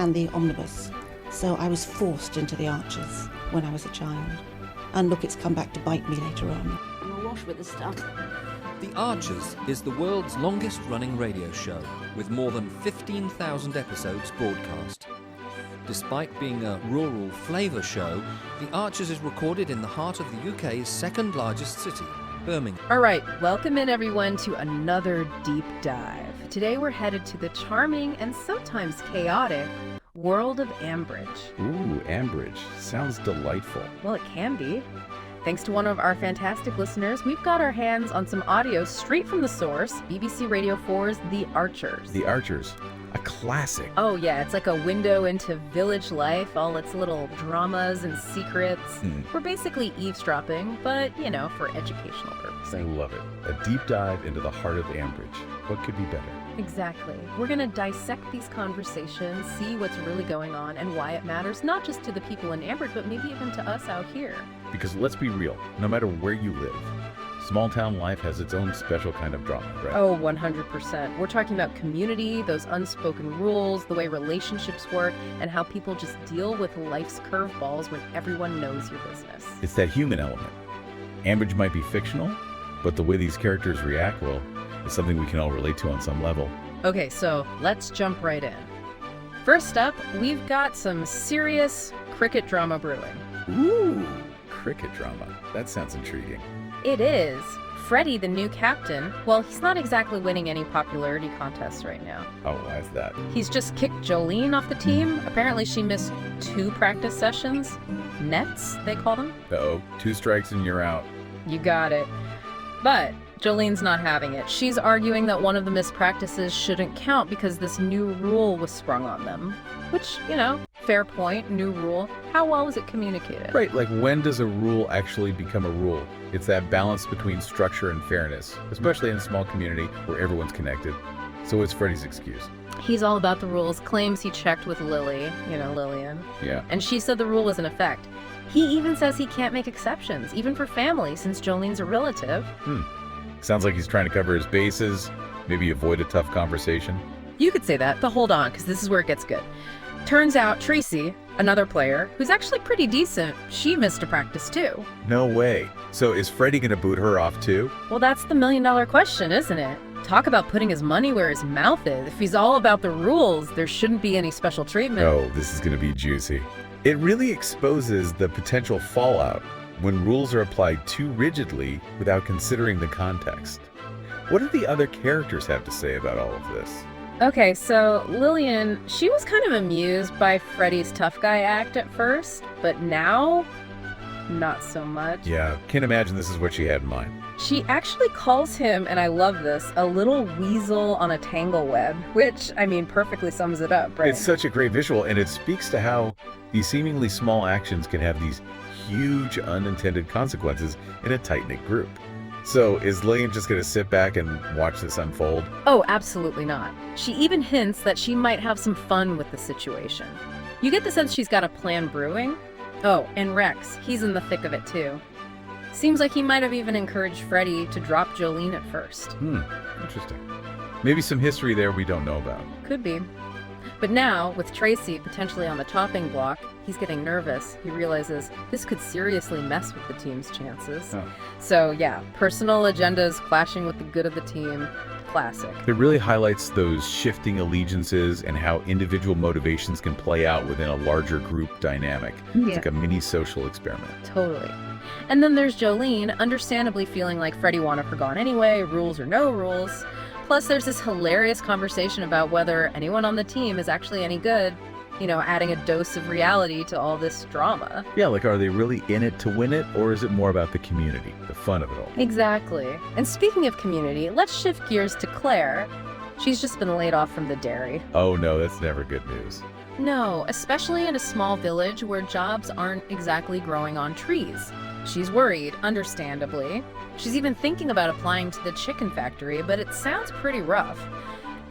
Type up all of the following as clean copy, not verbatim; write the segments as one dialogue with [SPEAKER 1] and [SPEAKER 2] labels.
[SPEAKER 1] and the omnibus. So I was forced into the Archers when I was a child. And look, it's come back to bite me later on.
[SPEAKER 2] I'm awash with the stuff.
[SPEAKER 3] The Archers is the world's longest-running radio show, with more than 15,000 episodes broadcast. Despite being a rural flavour show, The Archers is recorded in the heart of the UK's second-largest city, Birmingham.
[SPEAKER 4] All right, welcome in everyone to another deep dive. Today we're headed to the charming and sometimes chaotic world of Ambridge.
[SPEAKER 5] Ooh, Ambridge. Sounds delightful.
[SPEAKER 4] Well, it can be. Thanks to one of our fantastic listeners, we've got our hands on some audio straight from the source, BBC Radio 4's The Archers.
[SPEAKER 5] The Archers. A classic.
[SPEAKER 4] Oh yeah, it's like a window into village life, all its little dramas and secrets. We're basically eavesdropping, but, you know, for educational purposes.
[SPEAKER 5] I love it. A deep dive into the heart of Ambridge. What could be better?
[SPEAKER 4] Exactly. We're going to dissect these conversations, see what's really going on and why it matters, not just to the people in Ambridge, but maybe even to us out here.
[SPEAKER 5] Because let's be real, no matter where you live, small town life has its own special kind of drama, right?
[SPEAKER 4] Oh, 100%. We're talking about community, those unspoken rules, the way relationships work, and how people just deal with life's curveballs when everyone knows your business.
[SPEAKER 5] It's that human element. Ambridge might be fictional, but the way these characters react, well, is something we can all relate to on some level.
[SPEAKER 4] Okay, so let's jump right in. First up, we've got some serious cricket drama brewing.
[SPEAKER 5] Ooh, cricket drama. That sounds intriguing.
[SPEAKER 4] It is. Freddie, the new captain, well, he's not exactly winning any popularity contests right now.
[SPEAKER 5] Oh, why is that?
[SPEAKER 4] He's just kicked Jolene off the team. Apparently she missed 2 practice sessions. Nets, they call them.
[SPEAKER 5] Uh-oh, 2 strikes and you're out.
[SPEAKER 4] You got it. But Jolene's not having it. She's arguing that one of the missed practices shouldn't count because this new rule was sprung on them. Which, you know, fair point, new rule. How well was it communicated?
[SPEAKER 5] Right, like when does a rule actually become a rule? It's that balance between structure and fairness, especially in a small community where everyone's connected. So what's Freddie's excuse?
[SPEAKER 4] He's all about the rules, claims he checked with Lily, you know, Lillian.
[SPEAKER 5] Yeah.
[SPEAKER 4] And she said the rule was in effect. He even says he can't make exceptions, even for family, since Jolene's a relative.
[SPEAKER 5] Sounds like he's trying to cover his bases, maybe avoid a tough conversation.
[SPEAKER 4] You could say that, but hold on, because this is where it gets good. Turns out Tracy, another player, who's actually pretty decent, she missed a practice too.
[SPEAKER 5] No way. So is Freddie gonna boot her off too?
[SPEAKER 4] Well, that's the million-dollar question, isn't it? Talk about putting his money where his mouth is. If he's all about the rules, there shouldn't be any special treatment.
[SPEAKER 5] Oh, this is gonna be juicy. It really exposes the potential fallout when rules are applied too rigidly without considering the context. What do the other characters have to say about all of this?
[SPEAKER 4] Okay, so Lillian, she was kind of amused by Freddie's tough guy act at first, but now, not so much.
[SPEAKER 5] Yeah, can't imagine this is what she had in mind.
[SPEAKER 4] She actually calls him, and I love this, a little weasel on a tangle web, which, I mean, perfectly sums it up, right?
[SPEAKER 5] It's such a great visual, and it speaks to how these seemingly small actions can have these huge unintended consequences in a tight-knit group. So is Lillian just going to sit back and watch this unfold?
[SPEAKER 4] Oh, absolutely not. She even hints that she might have some fun with the situation. You get the sense she's got a plan brewing. Oh, and Rex, he's in the thick of it too. Seems like he might have even encouraged Freddie to drop Jolene at first.
[SPEAKER 5] Interesting. Maybe some history there we don't know about.
[SPEAKER 4] Could be. But now, with Tracy potentially on the chopping block, he's getting nervous. He realizes this could seriously mess with the team's chances.
[SPEAKER 5] Oh.
[SPEAKER 4] So yeah, personal agendas clashing with the good of the team. Classic.
[SPEAKER 5] It really highlights those shifting allegiances and how individual motivations can play out within a larger group dynamic.
[SPEAKER 4] Yeah.
[SPEAKER 5] It's like a mini social experiment.
[SPEAKER 4] Totally. And then there's Jolene, understandably feeling like Freddie wanted her gone anyway, rules or no rules. Plus, there's this hilarious conversation about whether anyone on the team is actually any good, you know, adding a dose of reality to all this drama.
[SPEAKER 5] Yeah, like are they really in it to win it, or is it more about the community, the fun of it all?
[SPEAKER 4] Exactly. And speaking of community, let's shift gears to Claire. She's just been laid off from the dairy.
[SPEAKER 5] Oh no, that's never good news.
[SPEAKER 4] No, especially in a small village where jobs aren't exactly growing on trees. She's worried, understandably. She's even thinking about applying to the chicken factory, but it sounds pretty rough.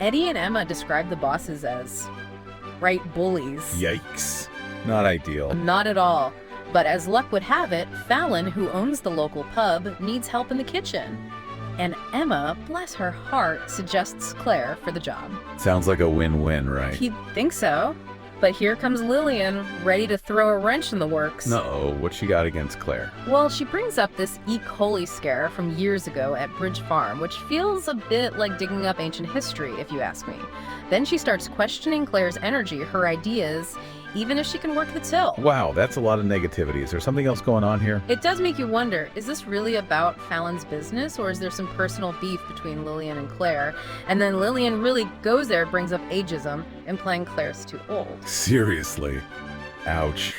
[SPEAKER 4] Eddie and Emma describe the bosses as right bullies.
[SPEAKER 5] Yikes. Not ideal.
[SPEAKER 4] Not at all. But as luck would have it, Fallon, who owns the local pub, needs help in the kitchen. And Emma, bless her heart, suggests Claire for the job.
[SPEAKER 5] Sounds like a win-win, right?
[SPEAKER 4] You'd think so. But here comes Lillian, ready to throw a wrench in the works.
[SPEAKER 5] No, what she got against Claire?
[SPEAKER 4] Well, she brings up this E. coli scare from years ago at Bridge Farm, which feels a bit like digging up ancient history, if you ask me. Then she starts questioning Claire's energy, her ideas, even if she can work the till.
[SPEAKER 5] Wow, that's a lot of negativity. Is there something else going on here?
[SPEAKER 4] It does make you wonder, is this really about Fallon's business, or is there some personal beef between Lillian and Claire? And then Lillian really goes there, brings up ageism, implying Claire's too old.
[SPEAKER 5] Seriously. Ouch.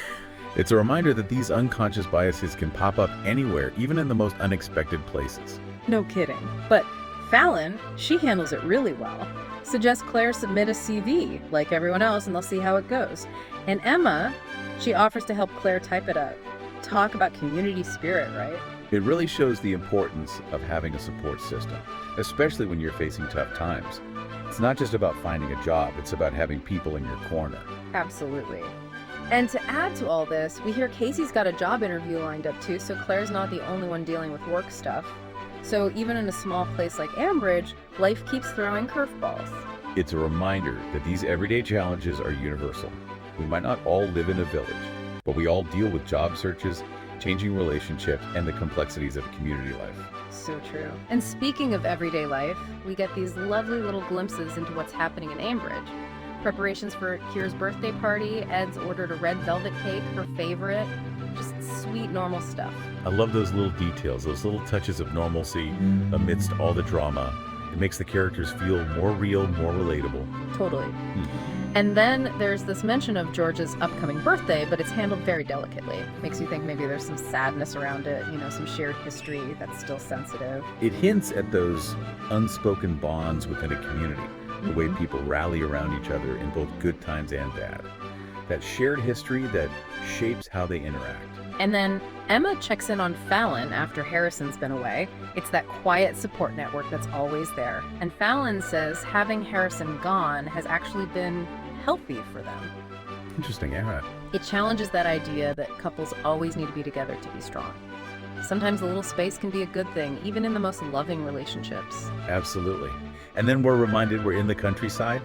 [SPEAKER 5] It's a reminder that these unconscious biases can pop up anywhere, even in the most unexpected places.
[SPEAKER 4] No kidding. But Fallon, she handles it really well. Suggests Claire submit a CV, like everyone else, and they'll see how it goes. And Emma, she offers to help Claire type it up. Talk about community spirit, right?
[SPEAKER 5] It really shows the importance of having a support system, especially when you're facing tough times. It's not just about finding a job, it's about having people in your corner.
[SPEAKER 4] Absolutely. And to add to all this, we hear Casey's got a job interview lined up too, so Claire's not the only one dealing with work stuff. So even in a small place like Ambridge, life keeps throwing curveballs.
[SPEAKER 5] It's a reminder that these everyday challenges are universal. We might not all live in a village, but we all deal with job searches, changing relationships, and the complexities of community life.
[SPEAKER 4] So true. And speaking of everyday life, we get these lovely little glimpses into what's happening in Ambridge. Preparations for Kira's birthday party, Ed's ordered a red velvet cake, her favorite. Just sweet, normal stuff.
[SPEAKER 5] I love those little details, those little touches of normalcy amidst all the drama. It makes the characters feel more real, more relatable.
[SPEAKER 4] Totally. And then there's this mention of George's upcoming birthday, but it's handled very delicately. Makes you think maybe there's some sadness around it, some shared history that's still sensitive.
[SPEAKER 5] It hints at those unspoken bonds within a community, the way people rally around each other in both good times and bad. That shared history that shapes how they interact.
[SPEAKER 4] And then Emma checks in on Fallon after Harrison's been away. It's that quiet support network that's always there. And Fallon says having Harrison gone has actually been healthy for them.
[SPEAKER 5] Interesting, yeah.
[SPEAKER 4] It challenges that idea that couples always need to be together to be strong. Sometimes a little space can be a good thing, even in the most loving relationships.
[SPEAKER 5] Absolutely. And then we're reminded we're in the countryside.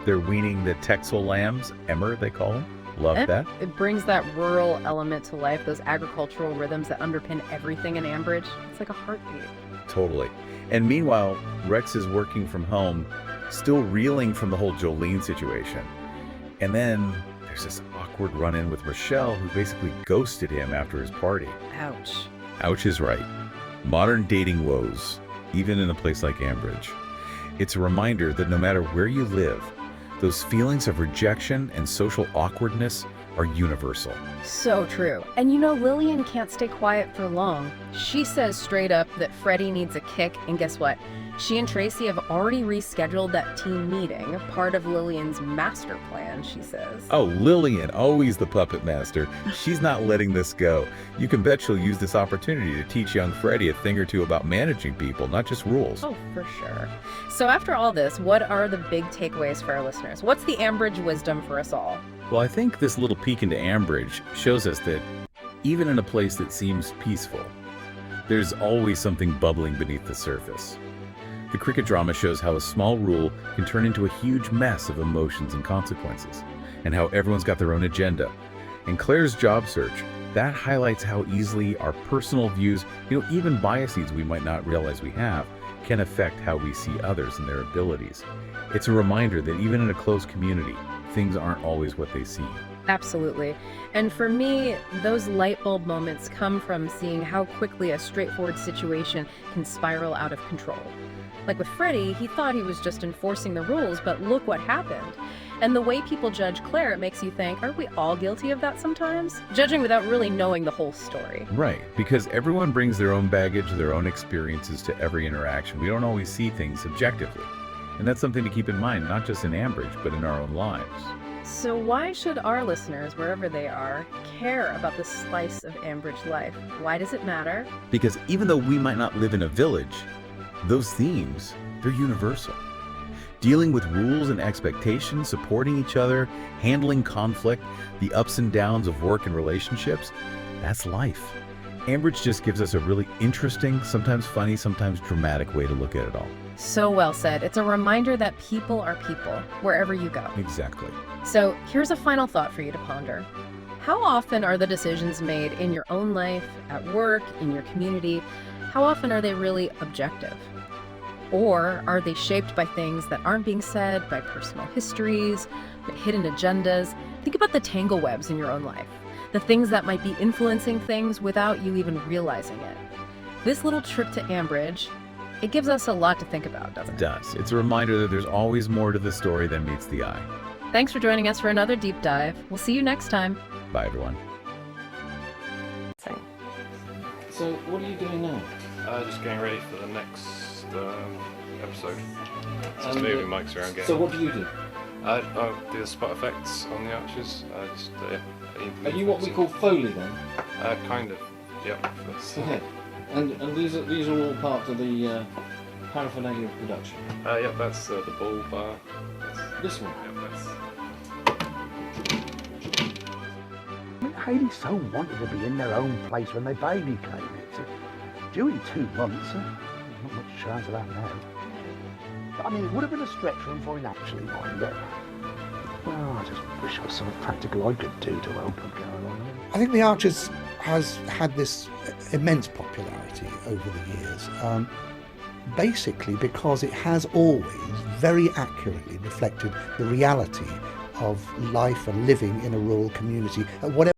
[SPEAKER 5] They're weaning the Texel lambs, emmer they call them. Love that.
[SPEAKER 4] It brings that rural element to life, those agricultural rhythms that underpin everything in Ambridge. It's like a heartbeat.
[SPEAKER 5] Totally. And meanwhile, Rex is working from home, still reeling from the whole Jolene situation. And then there's this awkward run-in with Rashelle, who basically ghosted him after his party.
[SPEAKER 4] Ouch.
[SPEAKER 5] Ouch is right. Modern dating woes, even in a place like Ambridge. It's a reminder that no matter where you live, those feelings of rejection and social awkwardness are universal.
[SPEAKER 4] So true. And Lillian can't stay quiet for long. She says straight up that Freddie needs a kick, and guess what? She and Tracy have already rescheduled that team meeting, part of Lillian's master plan, she says.
[SPEAKER 5] Oh, Lillian, always the puppet master. She's not letting this go. You can bet she'll use this opportunity to teach young Freddie a thing or two about managing people, not just rules.
[SPEAKER 4] Oh, for sure. So after all this, what are the big takeaways for our listeners? What's the Ambridge wisdom for us all?
[SPEAKER 5] Well, I think this little peek into Ambridge shows us that even in a place that seems peaceful, there's always something bubbling beneath the surface. The cricket drama shows how a small rule can turn into a huge mess of emotions and consequences, and how everyone's got their own agenda. In Claire's job search, that highlights how easily our personal views, even biases we might not realize we have, can affect how we see others and their abilities. It's a reminder that even in a close community, things aren't always what they seem.
[SPEAKER 4] Absolutely. And for me, those light bulb moments come from seeing how quickly a straightforward situation can spiral out of control. Like with Freddie, he thought he was just enforcing the rules, but look what happened. And the way people judge Claire, it makes you think, aren't we all guilty of that sometimes? Judging without really knowing the whole story.
[SPEAKER 5] Right, because everyone brings their own baggage, their own experiences to every interaction. We don't always see things objectively. And that's something to keep in mind, not just in Ambridge, but in our own lives.
[SPEAKER 4] So why should our listeners, wherever they are, care about this slice of Ambridge life? Why does it matter?
[SPEAKER 5] Because even though we might not live in a village, those themes, they're universal. Dealing with rules and expectations, supporting each other, handling conflict, the ups and downs of work and relationships, that's life. Ambridge just gives us a really interesting, sometimes funny, sometimes dramatic way to look at it all.
[SPEAKER 4] So well said. It's a reminder that people are people, wherever you go.
[SPEAKER 5] Exactly.
[SPEAKER 4] So here's a final thought for you to ponder. How often are the decisions made in your own life, at work, in your community, how often are they really objective? Or are they shaped by things that aren't being said, by personal histories, by hidden agendas? Think about the tangle webs in your own life, the things that might be influencing things without you even realizing it. This little trip to Ambridge, it gives us a lot to think about, doesn't it?
[SPEAKER 5] It does. It's a reminder that there's always more to the story than meets the eye.
[SPEAKER 4] Thanks for joining us for another deep dive. We'll see you next time.
[SPEAKER 5] Bye, everyone.
[SPEAKER 2] So, what are you doing now?
[SPEAKER 6] Just getting ready for the next episode. Just
[SPEAKER 2] And,
[SPEAKER 6] moving mics around.
[SPEAKER 2] So, what do you do?
[SPEAKER 6] I'll do the spot effects on the archers.
[SPEAKER 2] Are you what we call Foley then?
[SPEAKER 6] Kind of. Yep. That's,
[SPEAKER 2] Okay. And these are all part of the paraphernalia of production.
[SPEAKER 6] yep. That's the ball bar.
[SPEAKER 2] This one.
[SPEAKER 6] Yep. That's.
[SPEAKER 7] I mean, Hayley so wanted to be in their own place when their baby came. It's due in 2 months. Not much chance of that now. But, I mean, it would have been a stretch for him for him actually mind it. Well, I just wish there was something practical I could do to help him get along.
[SPEAKER 8] I think The Archers has had this immense popularity over the years, basically because it has always very accurately reflected the reality of life and living in a rural community at whatever